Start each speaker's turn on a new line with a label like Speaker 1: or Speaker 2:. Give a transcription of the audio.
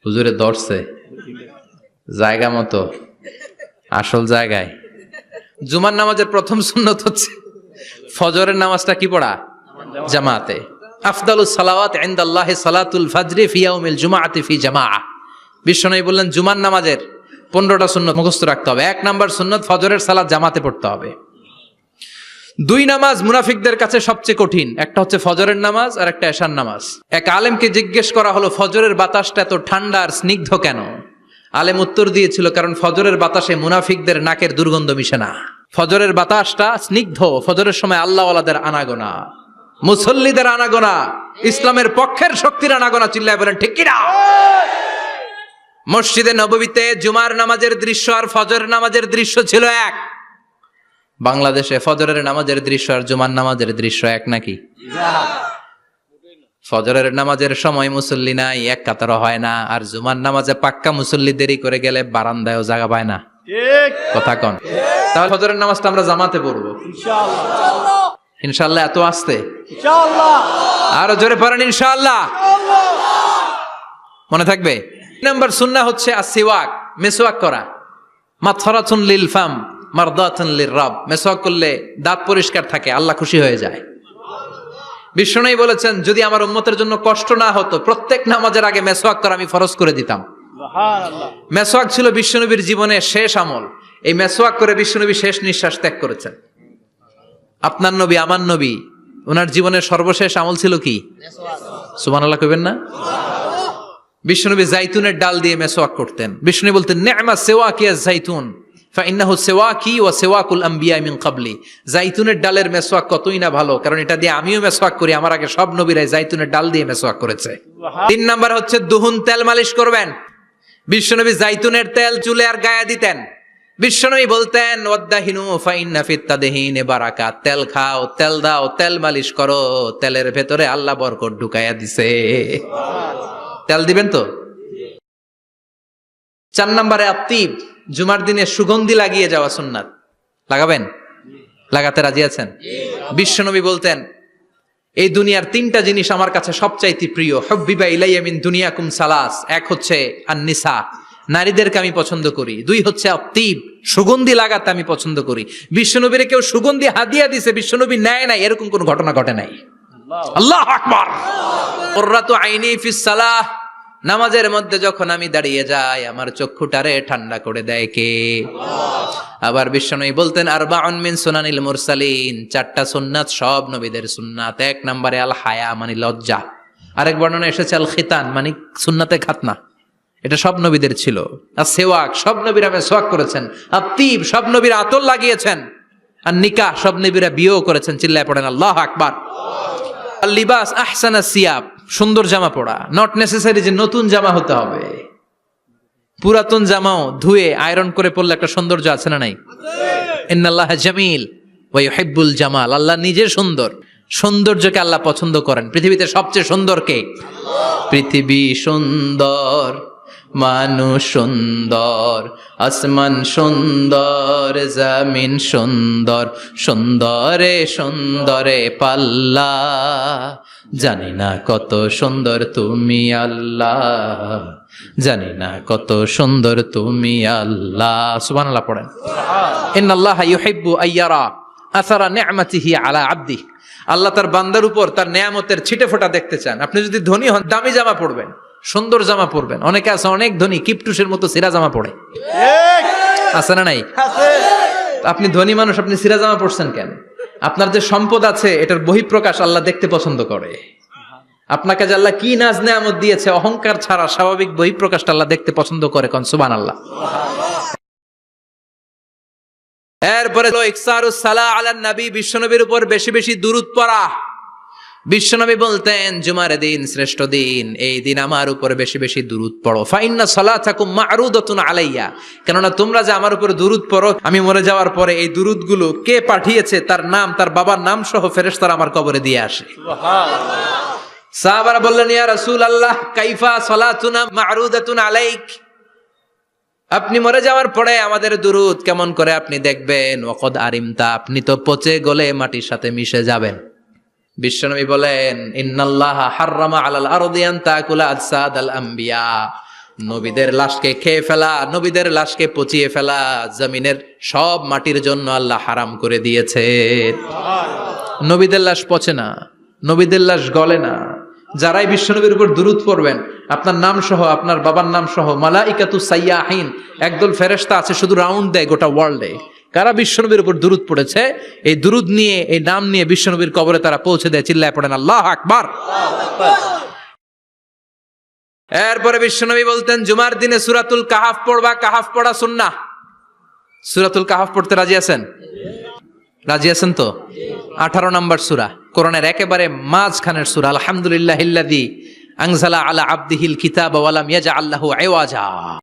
Speaker 1: হুজুরে ধরছে জায়গা মতো, আসল জায়গায়। জুমার নামাজের প্রথম সুন্নত হচ্ছে ফজরের নামাজটা কি পড়া? জামাতে। আফদালুস সালাওয়াত ইনদাল্লাহি সালাতুল ফাজরি ফি ইয়াউমিল জুমআতি ফি জামাআ। বিশ্বনবী বললেন জুমার নামাজের 15টা সুন্নত মুখস্থ রাখতে হবে। 1 নাম্বার সুন্নত ফজরের সালাত জামাতে পড়তে হবে। 2 নামাজ মুনাফিকদের কাছে সবচেয়ে কঠিন, একটা হচ্ছে ফজরের নামাজ আর একটা এশার নামাজ। এক আলেমকে জিজ্ঞেস করা হলো ফজরের বাতাসটা এত ঠান্ডা আর স্নিগ্ধ কেন? আলেম উত্তর দিয়েছিল কারণ ফজরের বাতাসে মুনাফিকদের নাকের দুর্গন্ধ মিশে না। ফজরের বাতাসটা স্নিগ্ধ, ফজরের সময় আল্লাহওয়ালাদের আনাগোনা, মুসল্লিদের আনাগোনা, ইসলামের পক্ষের শক্তির আনাগোনা। চিল্লায় বলেন ঠিক কিনা? মসজিদে নববীতে জুমার নামাজের দৃশ্য আর ফজরের নামাজের দৃশ্য ছিল এক। বাংলাদেশে ফজরের নামাজের দৃশ্য আর জুমার নামাজের দৃশ্য এক নাকি? ফজরের নামাজের সময় মুসল্লি নাই, এক কাতারও হয় না, আর জুমার নামাজে পাক্কা মুসল্লি দেরি করে গেলে বারান্দায়ও জায়গা পায় না। কথা কন। তাহলে ফজরের নামাজটা আমরা জামাতে পড়বো ইনশাআল্লাহ। ইনশাআল্লাহ এত আসতে ইনশাআল্লাহ, আরো জোরে পড়েন ইনশাআল্লাহ। মনে থাকবে। নাম্বার সুন্নাহ হচ্ছে আসওয়াক, মেসওয়াক করা। মাতহারাতুন লিল ফাম মারদাতুন লির রব। মেসওয়াক করলে দাঁত পরিষ্কার থাকে, আল্লাহ খুশি হয়ে যায়। বিশ্বনবী বলেছেন যদি আমার উম্মতের জন্য কষ্ট না হতো প্রত্যেক নামাজের আগে মেসওয়াক করা আমি ফরজ করে দিতাম। সুবহানাল্লাহ। মেসওয়াক ছিল বিশ্বনবীর জীবনের শেষ আমল। এই মেসওয়াক করে বিশ্বনবী শেষ নিঃশ্বাস ত্যাগ করেছেন। আপনার নবী আমার নবী, ওনার জীবনের সর্বশেষ আমল ছিল কি? মেসওয়াক। সুবহানাল্লাহ কইবেন না? বিশ্বনবী জাইতুনের ডাল দিয়ে মেসওয়াক করতেন। বিশ্বনবী বলতেন নি'মা সিওয়াকি আয-যাইতুন ফাইন্নাহু সিওয়াকি ওয়া সিওয়াকুল আমবিয়া মিন ক্বাবলি। জাইতুনের ডালের মেসওয়াক কতই না ভালো, কারণ এটা দিয়ে আমিও মেসওয়াক করি, আমার আগে সব নবীরাই জাইতুনের ডাল দিয়ে মেসওয়াক করেছে। 3 নাম্বার হচ্ছে দুহুন, তেল মালিশ করবেন। বিশ্বনবী জাইতুনের তেল চুলে আর গায়ে দিতেন। বিশ্বনবী বলতেন ওয়াদাহিনু ফাইন্না ফিত তাদহিনি বারাকাত। তেল খাও, তেল দাও, তেল মালিশ করো, তেলের ভেতরে আল্লাহ বরকত ঢুকাইয়া দিছে। তেল দিবেন তো? 4 নম্বরে আত্তিব, জুমার দিনে সুগন্ধি লাগিয়ে যাওয়া সুন্নাত। লাগাবেন? লাগাতে রাজি আছেন? বিশ্বনবী বলতেন এই দুনিয়ার 3টা জিনিস আমার কাছে সবচাইতে প্রিয়। হুব্বিবা ইলাইয়া মিন দুনিয়াকুম সালাস। 1 হচ্ছে আন-নিসা, নারীদেরকে আমি পছন্দ করি। 2 হচ্ছে আত্তিব, সুগন্ধি লাগাতে আমি পছন্দ করি। বিশ্বনবীরে কেউ সুগন্ধি হাদিয়া দিছে, বিশ্বনবী নেয় নাই, এরকম কোন ঘটনা ঘটে নাই। আল্লাহু আকবার। কুররাতু আইনি ফিস সালাহ। নামাজের মধ্যে যখন আমি দাঁড়িয়ে যাই আমার চক্ষুটারে ঠান্ডা করে দেয় কে? আবার বিশ্বনবী বলতেন আরবাউন মিন সুনানিল মুরসালিন। 4টা সুন্নাত সব নবীদের সুন্নাত। 1 নম্বরে আল হায়া মানে লজ্জা। আরেক বর্ণনা এসেছে আল খিতান মানে সুন্নাতে খাতনা, এটা সব নবীদের ছিল। আর সেওয়াক, সব নবীরা মেসওয়াক করেছেন। আর তিব, সব নবীরা আতর লাগিয়েছেন। আর নিকাহ, সব নবীরা বিয়েও করেছেন। চিল্লায় পড়েন আল্লাহু আকবার। আর লিবাস আহসানা সিয়াব, সুন্দর জামা পরা। নট নেসেসারি যে নতুন জামা হতে হবে, পুরাতন জামাও ধুয়ে আয়রন করে পরলে একটা সৌন্দর্য আছে না নাই? ইন্নাল্লাহা জামিল ওয়া ইউহিব্বুল জামাল। আল্লাহ নিজে সুন্দর, সৌন্দর্যকে আল্লাহ পছন্দ করেন। পৃথিবীতে সবচেয়ে সুন্দর কে? পৃথিবী সুন্দর, মানুষ সুন্দর, আসমান সুন্দর, জমিন সুন্দর, সুন্দরে সুন্দরে পাল্লা। জানি না কত সুন্দর তুমি আল্লাহ, জানি না কত সুন্দর তুমি আল্লাহ। সুবহানাল্লাহ পড়েন। ইন্নাল্লাহা ইউহিব্বু আইয়ারা আসারা নি'মাতিহি আলা আবদিহি। আল্লাহ তার বান্দার উপর তার নেয়ামতের ছিটে ফোঁটা দেখতে চান। আপনি যদি ধনী হন দামি জামা পরবেন, সুন্দর জামা পরবেন। অনেকে আছে অনেক ধনী কিপটুসের মতো সিরা জামা পরে, আছে না নাই? আপনি ধনী মানুষ, আপনি সিরা জামা পরছেন কেন? আপনার যে সম্পদ আছে এটার বহিঃপ্রকাশ আল্লাহ দেখতে পছন্দ করে। আপনাকে যে আল্লাহ কি নাজ নেয়ামত দিয়েছে, অহংকার ছাড়া স্বাভাবিক বহিঃপ্রকাশটা আল্লাহ দেখতে পছন্দ করে। কোন সুবহানাল্লাহ। এরপরে ইকসারুস সালাহ আলান নবী, বিশ্বনবীর উপর বেশি বেশি দুরূদ পড়া। বিশ্বনবী বলতেন জুমার দিন শ্রেষ্ঠ দিন, এই দিন আমার উপর বেশি বেশি দুরূদ পড়ো। ফাইন্না সালাতাকুম মা'রুদাতুন আলাইয়া। কেননা তোমরা যে আমার উপর দুরূদ পড়ো, আমি মরে যাওয়ার পরে এই দুরূদগুলো কে পাঠিয়েছে তার নাম, তার বাবার নাম সহ ফেরেশতারা আমার কবরে দিয়ে আসে। সুবহানাল্লাহ। সাহাবারা বললেন ইয়া রাসূলুল্লাহ কাইফা সালাতুনা মা'রুদাতুন আলাইক। আপনি মরে যাওয়ার পরে আমাদের দুরূদ কেমন করে আপনি দেখবেন? ওয়াকাদ আরিমতা, আপনি তো পচে গলে মাটির সাথে মিশে যাবেন। বিশ্বনবী বলেন, ইন্নাল্লাহা হাররামা আলাল আরদি আন তাকুলা আজসাদাল আম্বিয়া। নবীদের লাশকে খেয়ে ফেলা, নবীদের লাশকে পচিয়ে ফেলা জমিনের সব মাটির জন্য আল্লাহ হারাম করে দিয়েছে। নবীদের লাশ পচে না, নবীদের লাশ গলে না। যারাই বিশ্বনবীর উপর দুরূদ পড়বেন, আপনার নাম সহ, আপনার বাবার নাম সহ, মালাইকাতু সাইয়াহিন, একদল ফেরেশতা আছে শুধু রাউন্ড দেয় গোটা ওয়ার্ল্ডে। কারা বিশ্বনবীর উপর দুরূদ পড়েছে, এই দুরূদ নিয়ে, এই নাম নিয়ে বিশ্বনবীর কবরে তারা পৌঁছে দেয়। চিল্লায় পড়েন আল্লাহু আকবার। এরপরে বিশ্বনবী বলতেন, জুমার দিনে সূরাতুল কাহাফ পড়বা, কাহাফ পড়া সুন্নাহ। সূরাতুল কাহাফ পড়তে রাজি আছেন? রাজি আছেন তো? 18 নম্বর সূরা, কোরআনের একেবারে মাঝখানের সূরা। আলহামদুলিল্লাহিল্লাযী আনজালা আলা আবদিহিল কিতাবা ওয়া লাম ইয়াজআল লাহু ইওয়াজা।